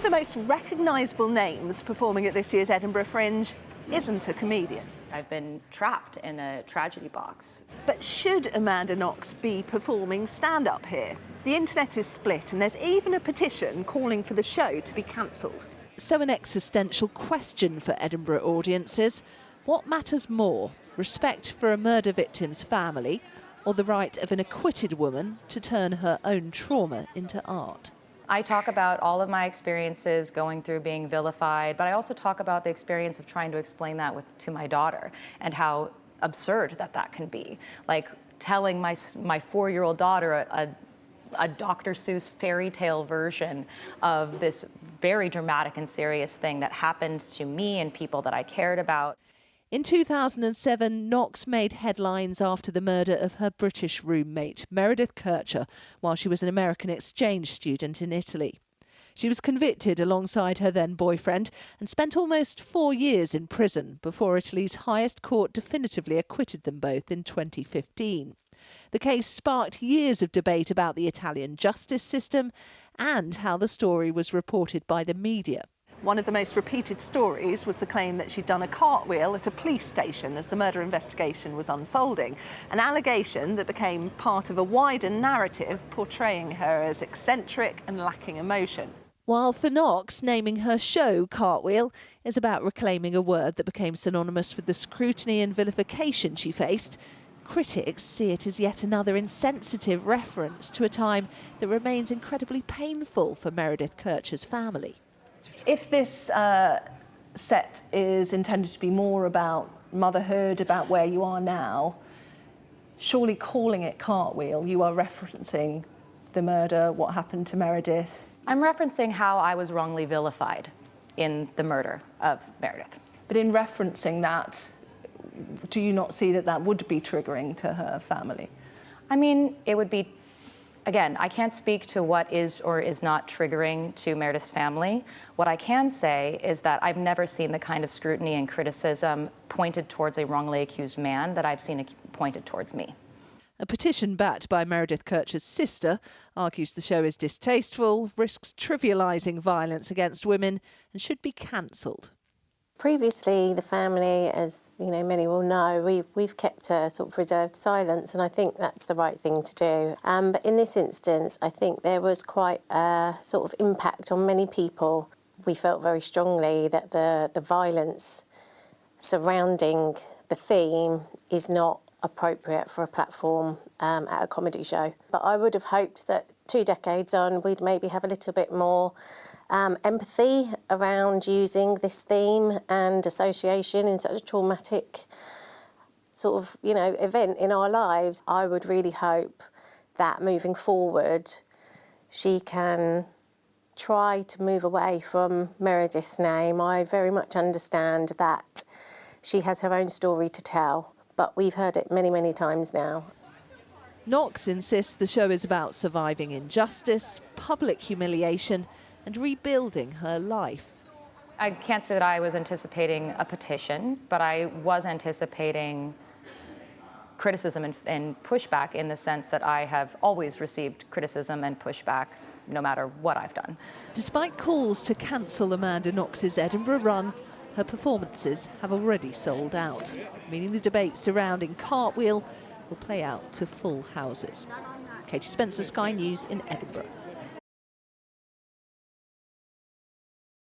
the most recognisable names performing at this year's Edinburgh Fringe isn't a comedian. I've been trapped in a tragedy box. But should Amanda Knox be performing stand-up here? The internet is split and there's even a petition calling for the show to be cancelled. So an existential question for Edinburgh audiences. What matters more, respect for a murder victim's family or the right of an acquitted woman to turn her own trauma into art? I talk about all of my experiences going through being vilified, but I also talk about the experience of trying to explain that to my daughter and how absurd that can be. Like telling my 4-year-old daughter a Dr. Seuss fairy tale version of this very dramatic and serious thing that happened to me and people that I cared about. In 2007, Knox made headlines after the murder of her British roommate, Meredith Kercher, while she was an American exchange student in Italy. She was convicted alongside her then boyfriend and spent almost 4 years in prison before Italy's highest court definitively acquitted them both in 2015. The case sparked years of debate about the Italian justice system and how the story was reported by the media. One of the most repeated stories was the claim that she'd done a cartwheel at a police station as the murder investigation was unfolding, an allegation that became part of a wider narrative portraying her as eccentric and lacking emotion. While for Knox, naming her show Cartwheel is about reclaiming a word that became synonymous with the scrutiny and vilification she faced, critics see it as yet another insensitive reference to a time that remains incredibly painful for Meredith Kercher's family. If this set is intended to be more about motherhood, about where you are now, surely calling it Cartwheel, you are referencing the murder, what happened to Meredith. I'm referencing how I was wrongly vilified in the murder of Meredith. But in referencing that, do you not see that would be triggering to her family? I mean, it would be, again, I can't speak to what is or is not triggering to Meredith's family. What I can say is that I've never seen the kind of scrutiny and criticism pointed towards a wrongly accused man that I've seen pointed towards me. A petition backed by Meredith Kercher's sister argues the show is distasteful, risks trivialising violence against women and should be cancelled. Previously, the family, as you know, many will know, we've kept a sort of reserved silence, and I think that's the right thing to do. But in this instance, I think there was quite a sort of impact on many people. We felt very strongly that the violence surrounding the theme is not appropriate for a platform at a comedy show. But I would have hoped that 2 decades on, we'd maybe have a little bit more empathy around using this theme and association in such a traumatic sort of, event in our lives. I would really hope that moving forward, she can try to move away from Meredith's name. I very much understand that she has her own story to tell, but we've heard it many, many times now. Knox insists the show is about surviving injustice, public humiliation, and rebuilding her life. I can't say that I was anticipating a petition, but I was anticipating criticism and pushback in the sense that I have always received criticism and pushback no matter what I've done. Despite calls to cancel Amanda Knox's Edinburgh run, her performances have already sold out, meaning the debate surrounding Cartwheel will play out to full houses. Katie Spencer, Sky News in Edinburgh.